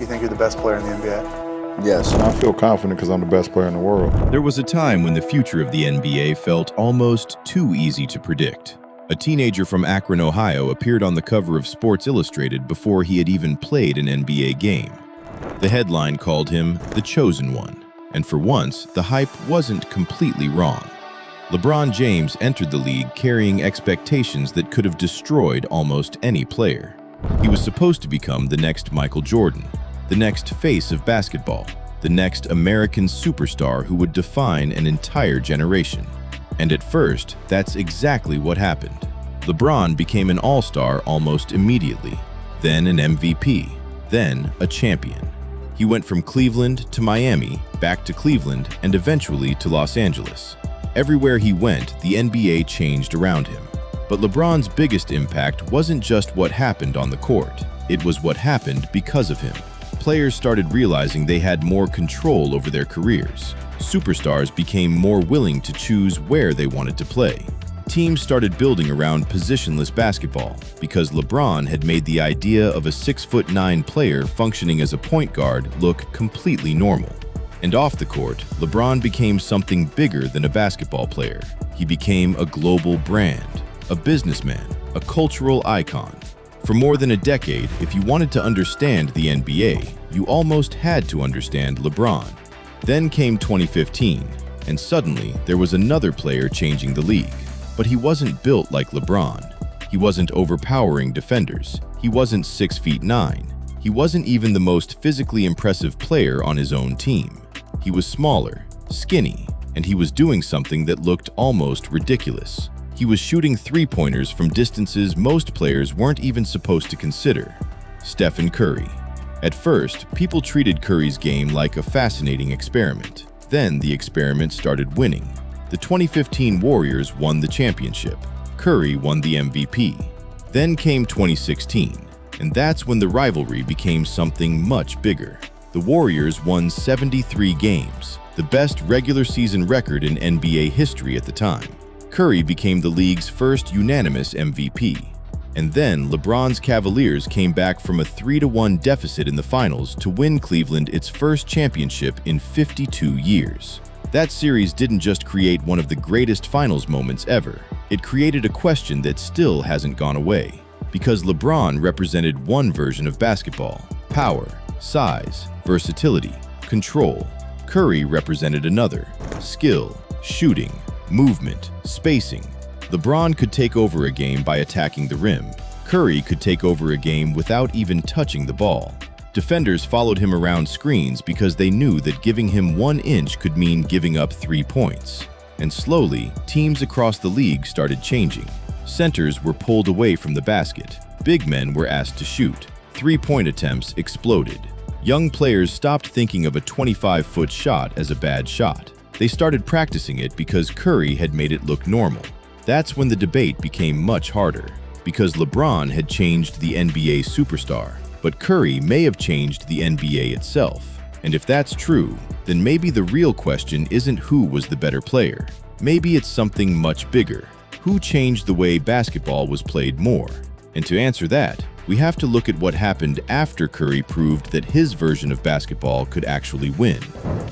you think you're the best player in the NBA? Yes, and I feel confident because I'm the best player in the world. There was a time when the future of the NBA felt almost too easy to predict. A teenager from Akron, Ohio appeared on the cover of Sports Illustrated before he had even played an NBA game. The headline called him the Chosen One, and for once, the hype wasn't completely wrong. LeBron James entered the league carrying expectations that could have destroyed almost any player. He was supposed to become the next Michael Jordan, the next face of basketball, the next American superstar who would define an entire generation. And at first, that's exactly what happened. LeBron became an all-star almost immediately, then an MVP, then a champion. He went from Cleveland to Miami, back to Cleveland, and eventually to Los Angeles. Everywhere he went, the NBA changed around him. But LeBron's biggest impact wasn't just what happened on the court. It was what happened because of him. Players started realizing they had more control over their careers. Superstars became more willing to choose where they wanted to play. Teams started building around positionless basketball because LeBron had made the idea of a 6'9" player functioning as a point guard look completely normal. And off the court, LeBron became something bigger than a basketball player. He became a global brand, a businessman, a cultural icon. For more than a decade, if you wanted to understand the NBA, you almost had to understand LeBron. Then came 2015, and suddenly there was another player changing the league. But he wasn't built like LeBron. He wasn't overpowering defenders. He wasn't 6'9". He wasn't even the most physically impressive player on his own team. He was smaller, skinny, and he was doing something that looked almost ridiculous. He was shooting three-pointers from distances most players weren't even supposed to consider. Stephen Curry. At first, people treated Curry's game like a fascinating experiment. Then the experiment started winning. The 2015 Warriors won the championship. Curry won the MVP. Then came 2016, and that's when the rivalry became something much bigger. The Warriors won 73 games, the best regular season record in NBA history at the time. Curry became the league's first unanimous MVP. And then LeBron's Cavaliers came back from a 3-1 deficit in the finals to win Cleveland its first championship in 52 years. That series didn't just create one of the greatest finals moments ever. It created a question that still hasn't gone away. Because LeBron represented one version of basketball: power, size, versatility, control. Curry represented another: skill, shooting, movement, spacing. LeBron could take over a game by attacking the rim. Curry could take over a game without even touching the ball. Defenders followed him around screens because they knew that giving him 1 inch could mean giving up 3 points. And slowly, teams across the league started changing. Centers were pulled away from the basket. Big men were asked to shoot. 3-point attempts exploded. Young players stopped thinking of a 25-foot shot as a bad shot. They started practicing it because Curry had made it look normal. That's when the debate became much harder, because LeBron had changed the NBA superstar, but Curry may have changed the NBA itself. And if that's true, then maybe the real question isn't who was the better player. Maybe it's something much bigger. Who changed the way basketball was played more? And to answer that, we have to look at what happened after Curry proved that his version of basketball could actually win.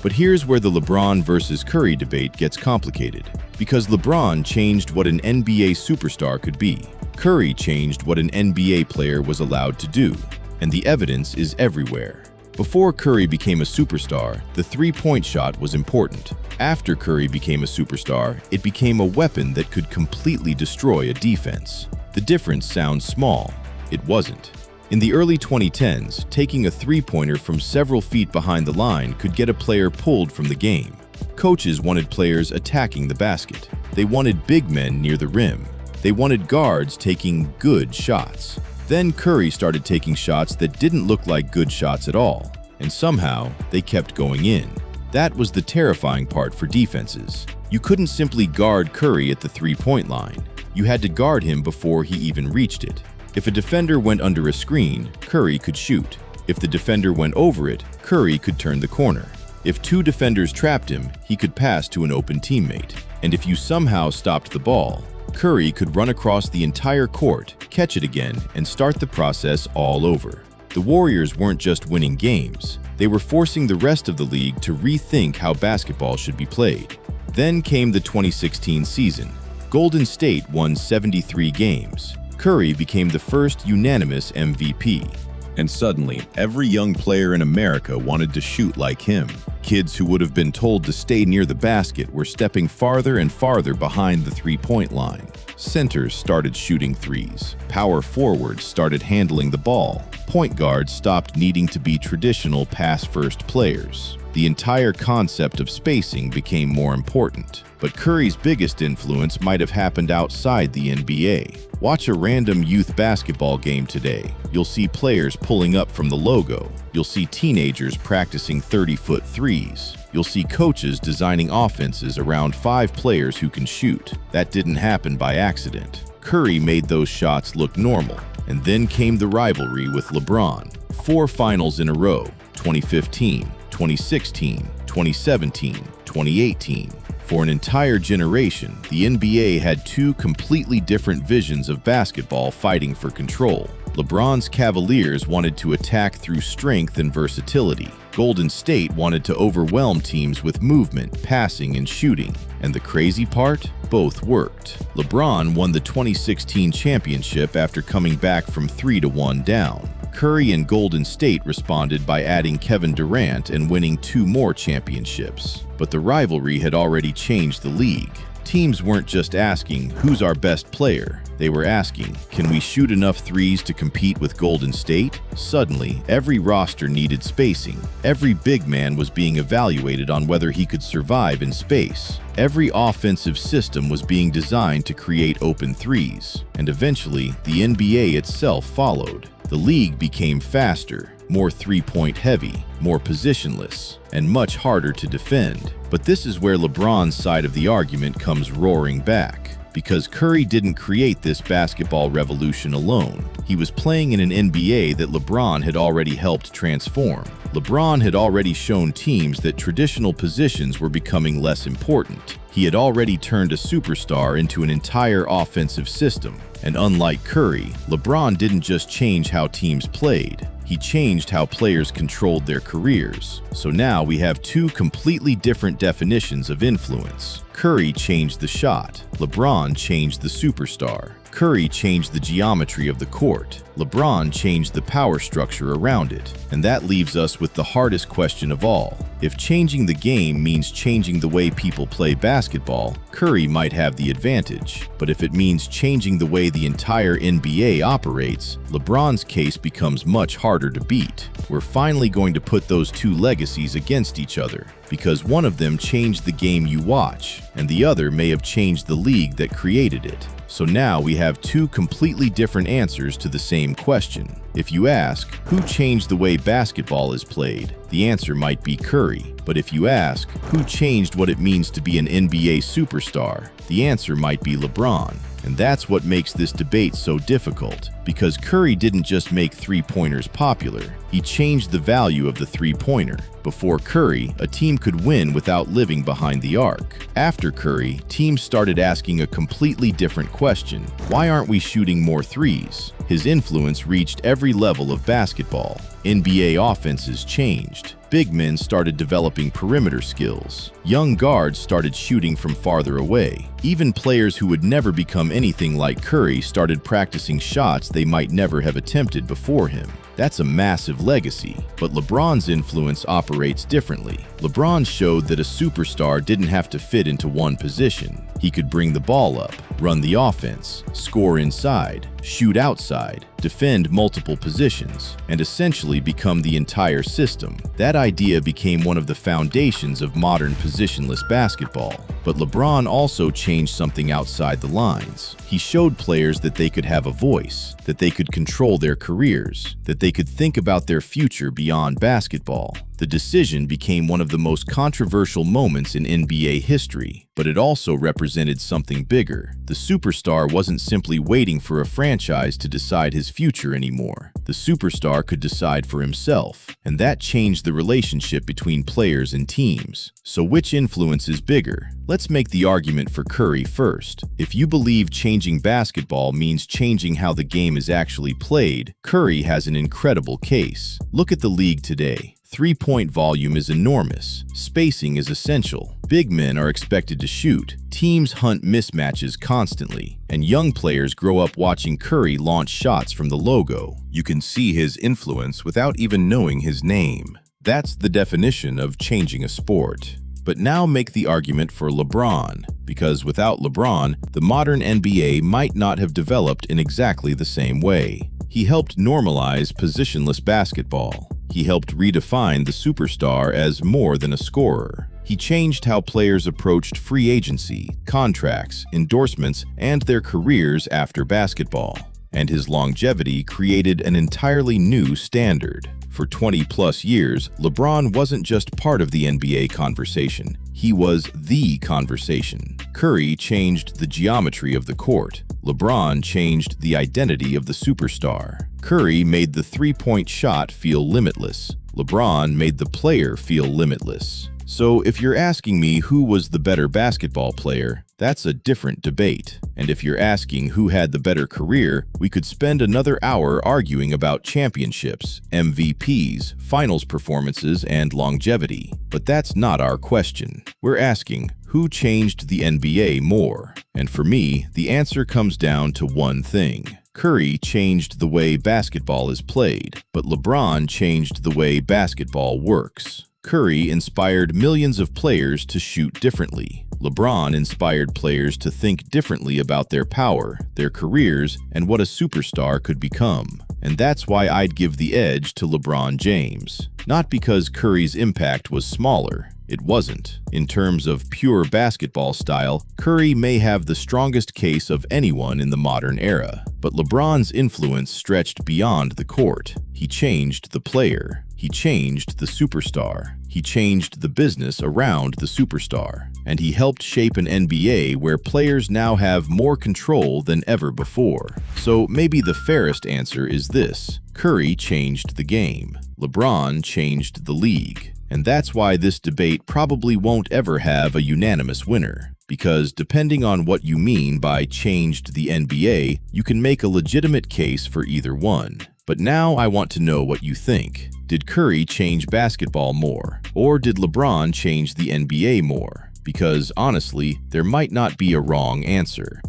But here's where the LeBron versus Curry debate gets complicated. Because LeBron changed what an NBA superstar could be. Curry changed what an NBA player was allowed to do. And the evidence is everywhere. Before Curry became a superstar, the three-point shot was important. After Curry became a superstar, it became a weapon that could completely destroy a defense. The difference sounds small. It wasn't. In the early 2010s, taking a three-pointer from several feet behind the line could get a player pulled from the game. Coaches wanted players attacking the basket. They wanted big men near the rim. They wanted guards taking good shots. Then Curry started taking shots that didn't look like good shots at all, and somehow they kept going in. That was the terrifying part for defenses. You couldn't simply guard Curry at the three-point line. You had to guard him before he even reached it. If a defender went under a screen, Curry could shoot. If the defender went over it, Curry could turn the corner. If 2 defenders trapped him, he could pass to an open teammate. And if you somehow stopped the ball, Curry could run across the entire court, catch it again, and start the process all over. The Warriors weren't just winning games, they were forcing the rest of the league to rethink how basketball should be played. Then came the 2016 season. Golden State won 73 games. Curry became the first unanimous MVP. And suddenly, every young player in America wanted to shoot like him. Kids who would have been told to stay near the basket were stepping farther and farther behind the three-point line. Centers started shooting threes. Power forwards started handling the ball. Point guards stopped needing to be traditional pass-first players. The entire concept of spacing became more important. But Curry's biggest influence might have happened outside the NBA. Watch a random youth basketball game today. You'll see players pulling up from the logo. You'll see teenagers practicing 30-foot threes. You'll see coaches designing offenses around 5 players who can shoot. That didn't happen by accident. Curry made those shots look normal. And then came the rivalry with LeBron. 4 finals in a row, 2015, 2016, 2017, 2018. For an entire generation, the NBA had 2 completely different visions of basketball fighting for control. LeBron's Cavaliers wanted to attack through strength and versatility. Golden State wanted to overwhelm teams with movement, passing, and shooting. And the crazy part? Both worked. LeBron won the 2016 championship after coming back from 3-1 down. Curry and Golden State responded by adding Kevin Durant and winning 2 more championships. But the rivalry had already changed the league. Teams weren't just asking, who's our best player? They were asking, can we shoot enough threes to compete with Golden State? Suddenly, every roster needed spacing. Every big man was being evaluated on whether he could survive in space. Every offensive system was being designed to create open threes. And eventually, the NBA itself followed. The league became faster, more three-point heavy, more positionless, and much harder to defend. But this is where LeBron's side of the argument comes roaring back. Because Curry didn't create this basketball revolution alone. He was playing in an NBA that LeBron had already helped transform. LeBron had already shown teams that traditional positions were becoming less important. He had already turned a superstar into an entire offensive system. And unlike Curry, LeBron didn't just change how teams played. He changed how players controlled their careers. So now we have 2 completely different definitions of influence. Curry changed the shot. LeBron changed the superstar. Curry changed the geometry of the court. LeBron changed the power structure around it. And that leaves us with the hardest question of all. If changing the game means changing the way people play basketball, Curry might have the advantage. But if it means changing the way the entire NBA operates, LeBron's case becomes much harder to beat. We're finally going to put those 2 legacies against each other, because one of them changed the game you watch, and the other may have changed the league that created it. So now we have 2 completely different answers to the same question. If you ask, who changed the way basketball is played, the answer might be Curry. But if you ask, who changed what it means to be an NBA superstar, the answer might be LeBron. And that's what makes this debate so difficult, because Curry didn't just make three-pointers popular, he changed the value of the three-pointer. Before Curry, a team could win without living behind the arc. After Curry, teams started asking a completely different question. Why aren't we shooting more threes? His influence reached every level of basketball. NBA offenses changed. Big men started developing perimeter skills. Young guards started shooting from farther away. Even players who would never become anything like Curry started practicing shots they might never have attempted before him. That's a massive legacy, but LeBron's influence operates differently. LeBron showed that a superstar didn't have to fit into one position. He could bring the ball up, run the offense, score inside, shoot outside, defend multiple positions, and essentially become the entire system. That idea became one of the foundations of modern positionless basketball. But LeBron also changed something outside the lines. He showed players that they could have a voice, that they could control their careers, that they could think about their future beyond basketball. The decision became one of the most controversial moments in NBA history, but it also represented something bigger. The superstar wasn't simply waiting for a franchise to decide his future anymore. The superstar could decide for himself, and that changed the relationship between players and teams. So which influence is bigger? Let's make the argument for Curry first. If you believe changing basketball means changing how the game is actually played, Curry has an incredible case. Look at the league today. Three-point volume is enormous. Spacing is essential. Big men are expected to shoot. Teams hunt mismatches constantly. And young players grow up watching Curry launch shots from the logo. You can see his influence without even knowing his name. That's the definition of changing a sport. But now make the argument for LeBron, because without LeBron, the modern NBA might not have developed in exactly the same way. He helped normalize positionless basketball. He helped redefine the superstar as more than a scorer. He changed how players approached free agency, contracts, endorsements, and their careers after basketball. And his longevity created an entirely new standard. For 20-plus years, LeBron wasn't just part of the NBA conversation. He was the conversation. Curry changed the geometry of the court. LeBron changed the identity of the superstar. Curry made the three-point shot feel limitless. LeBron made the player feel limitless. So if you're asking me who was the better basketball player, that's a different debate. And if you're asking who had the better career, we could spend another hour arguing about championships, MVPs, finals performances, and longevity. But that's not our question. We're asking, who changed the NBA more? And for me, the answer comes down to one thing. Curry changed the way basketball is played, but LeBron changed the way basketball works. Curry inspired millions of players to shoot differently. LeBron inspired players to think differently about their power, their careers, and what a superstar could become. And that's why I'd give the edge to LeBron James. Not because Curry's impact was smaller. It wasn't. In terms of pure basketball style, Curry may have the strongest case of anyone in the modern era. But LeBron's influence stretched beyond the court. He changed the player. He changed the superstar. He changed the business around the superstar. And he helped shape an NBA where players now have more control than ever before. So maybe the fairest answer is this. Curry changed the game. LeBron changed the league. And that's why this debate probably won't ever have a unanimous winner. Because depending on what you mean by changed the NBA, you can make a legitimate case for either one. But now I want to know what you think. Did Curry change basketball more? Or did LeBron change the NBA more? Because honestly, there might not be a wrong answer.